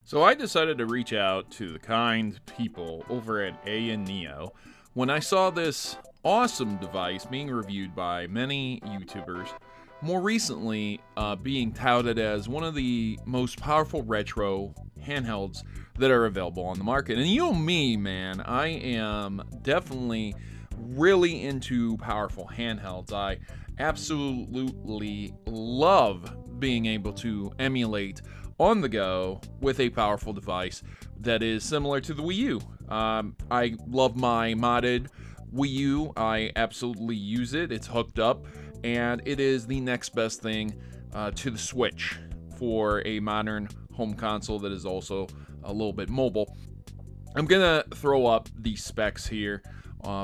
So I decided to reach out to the kind people over at AYANEO when I saw this awesome device being reviewed by many YouTubers, more recently being touted as one of the most powerful retro handhelds that are available on the market. And you know me, man, I am definitely really into powerful handhelds. I absolutely love being able to emulate on the go with a powerful device that is similar to the Wii U. I love my modded Wii U. I absolutely use it. It's hooked up, and it is the next best thing to the Switch for a modern home console that is also a little bit mobile. I'm gonna throw up the specs here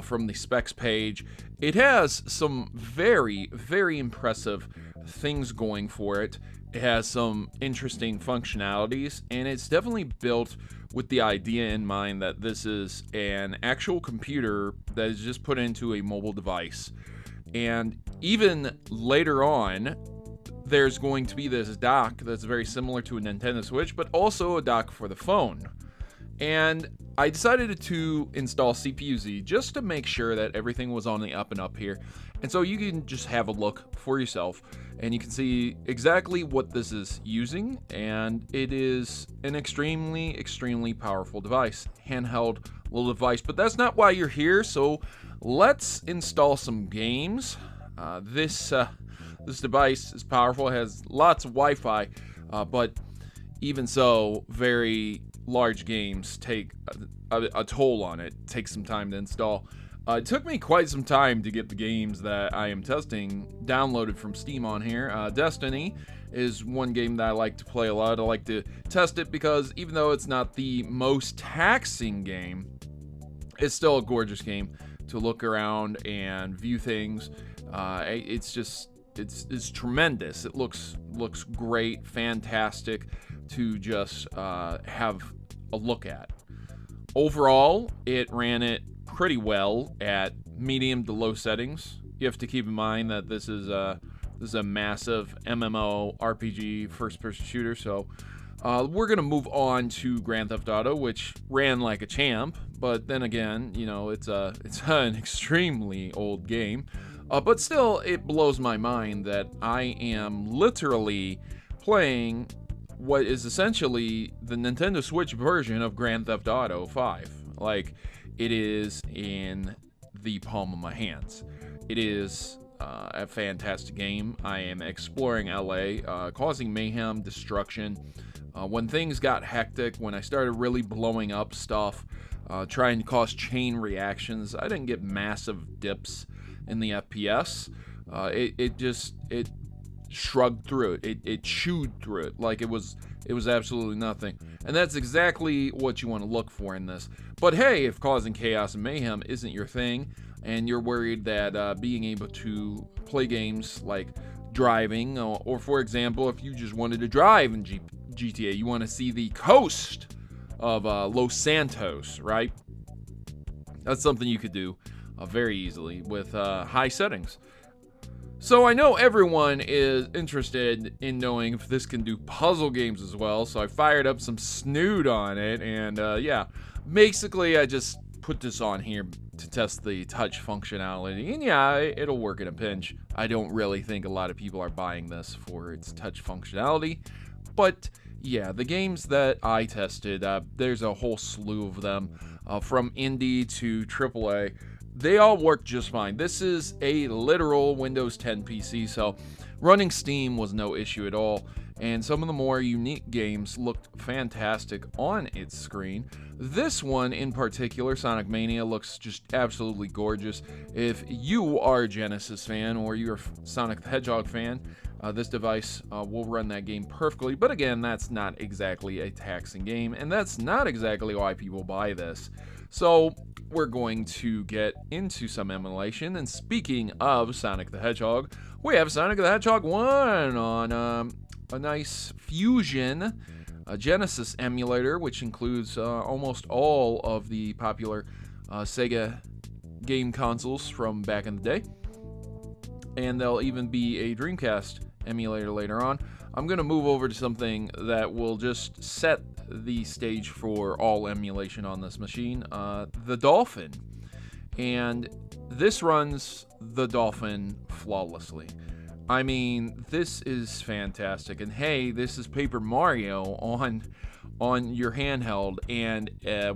from the specs page. It has some very, very impressive things going for it. It has some interesting functionalities, and it's definitely built with the idea in mind that this is an actual computer that is just put into a mobile device. And even later on, there's going to be this dock that's very similar to a Nintendo Switch, but also a dock for the phone. And I decided to install CPU-Z just to make sure that everything was on the up and up here. And so you can just have a look for yourself, and you can see exactly what this is using. And it is an extremely powerful device, handheld little device. But that's not why you're here. So let's install some games. This device is powerful, has lots of Wi-Fi, but even so, very large games take a toll on it. It takes some time to install. It took me quite some time to get the games that I am testing downloaded from Steam on here. Destiny is one game that I like to play a lot. I like to test it because even though it's not the most taxing game, it's still a gorgeous game to look around and view things. It's tremendous. It looks great, fantastic to just have a look at. Overall, it ran it pretty well at medium to low settings. You have to keep in mind that this is a massive MMO RPG first-person shooter. So we're gonna move on to Grand Theft Auto, which ran like a champ. But then again, you know, it's an extremely old game. But still, it blows my mind that I am literally playing what is essentially the Nintendo Switch version of Grand Theft Auto 5. Like, it is in the palm of my hands. It is a fantastic game. I am exploring LA, causing mayhem, destruction. When things got hectic, when I started really blowing up stuff, trying to cause chain reactions, I didn't get massive dips in the FPS. It shrugged through it. It chewed through it like it was absolutely nothing. And that's exactly what you want to look for in this. But hey, if causing chaos and mayhem isn't your thing, and you're worried that being able to play games like driving, or for example, if you just wanted to drive in GTA, you want to see the coast of Los Santos, right? That's something you could do very easily with high settings. So I know everyone is interested in knowing if this can do puzzle games as well, so I fired up some snoot on it, and yeah, basically I just put this on here to test the touch functionality, and yeah, it'll work in a pinch. I don't really think a lot of people are buying this for its touch functionality, but yeah, the games that I tested, there's a whole slew of them, from indie to AAA. They all work just fine. This is a literal Windows 10 PC, so running Steam was no issue at all. And some of the more unique games looked fantastic on its screen. This one in particular, Sonic Mania, looks just absolutely gorgeous. If you are a Genesis fan or you're a Sonic the Hedgehog fan, this device will run that game perfectly. But again, that's not exactly a taxing game, and that's not exactly why people buy this. So we're going to get into some emulation. And speaking of Sonic the Hedgehog, we have Sonic the Hedgehog 1 on a nice Fusion Genesis emulator, which includes almost all of the popular Sega game consoles from back in the day. And there'll even be a Dreamcast emulator later on. I'm going to move over to something that will just set the stage for all emulation on this machine, the Dolphin. And this runs the Dolphin flawlessly. I mean, this is fantastic. And hey, this is Paper Mario on your handheld, and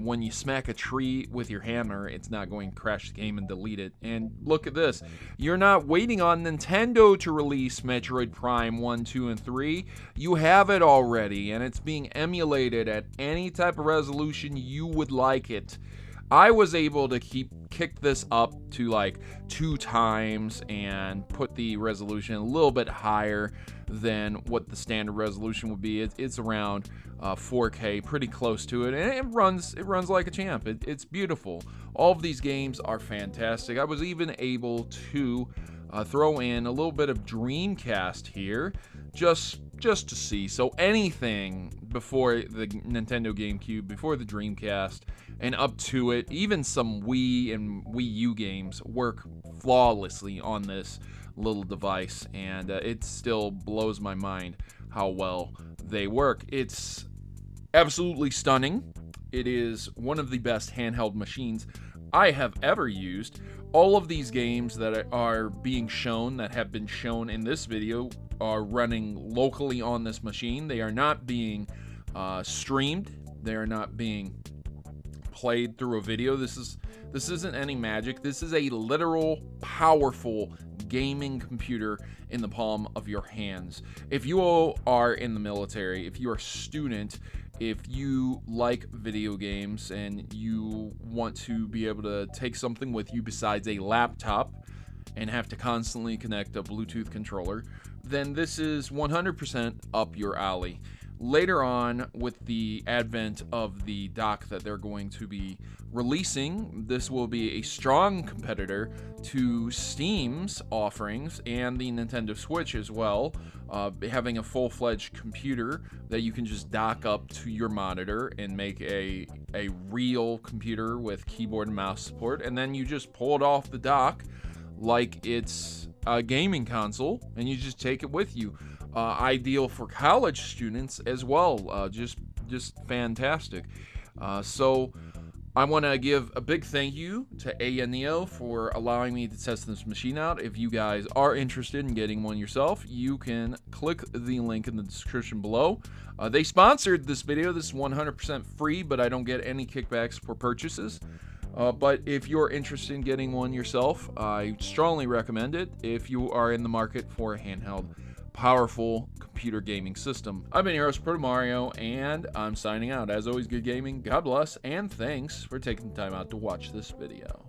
when you smack a tree with your hammer, it's not going to crash the game and delete it. And look at this. You're not waiting on Nintendo to release Metroid Prime 1, 2, and 3. You have it already, and it's being emulated at any type of resolution you would like it. I was able to kick this up to like 2 times and put the resolution a little bit higher than what the standard resolution would be. It's around 4K, pretty close to it, and it runs like a champ. It's beautiful. All of these games are fantastic. I was even able to throw in a little bit of Dreamcast here, just to see. So anything before the Nintendo GameCube, before the Dreamcast, and up to it, even some Wii and Wii U games work flawlessly on this little device, and it still blows my mind how well they work. It's absolutely stunning. It is one of the best handheld machines I have ever used. All of these games that are being shown, that have been shown in this video, are running locally on this machine. They are not being streamed. They are not being played through a video. This isn't any magic. This is a literal, powerful gaming computer in the palm of your hands. If you are in the military, if you're a student, if you like video games and you want to be able to take something with you besides a laptop and have to constantly connect a Bluetooth controller, then this is 100% up your alley. Later on, with the advent of the dock that they're going to be releasing, this will be a strong competitor to Steam's offerings and the Nintendo Switch as well, having a full-fledged computer that you can just dock up to your monitor and make a real computer with keyboard and mouse support, and then you just pull it off the dock like it's a gaming console, and you just take it with you. Ideal for college students as well. Just fantastic. So I want to give a big thank you to AYANEO for allowing me to test this machine out. If you guys are interested in getting one yourself, you can click the link in the description below. They sponsored this video. This is 100% free, but I don't get any kickbacks for purchases. But if you're interested in getting one yourself, I strongly recommend it if you are in the market for a handheld, powerful computer gaming system. I've been your host, Protomario, and I'm signing out. As always, good gaming, God bless, and thanks for taking the time out to watch this video.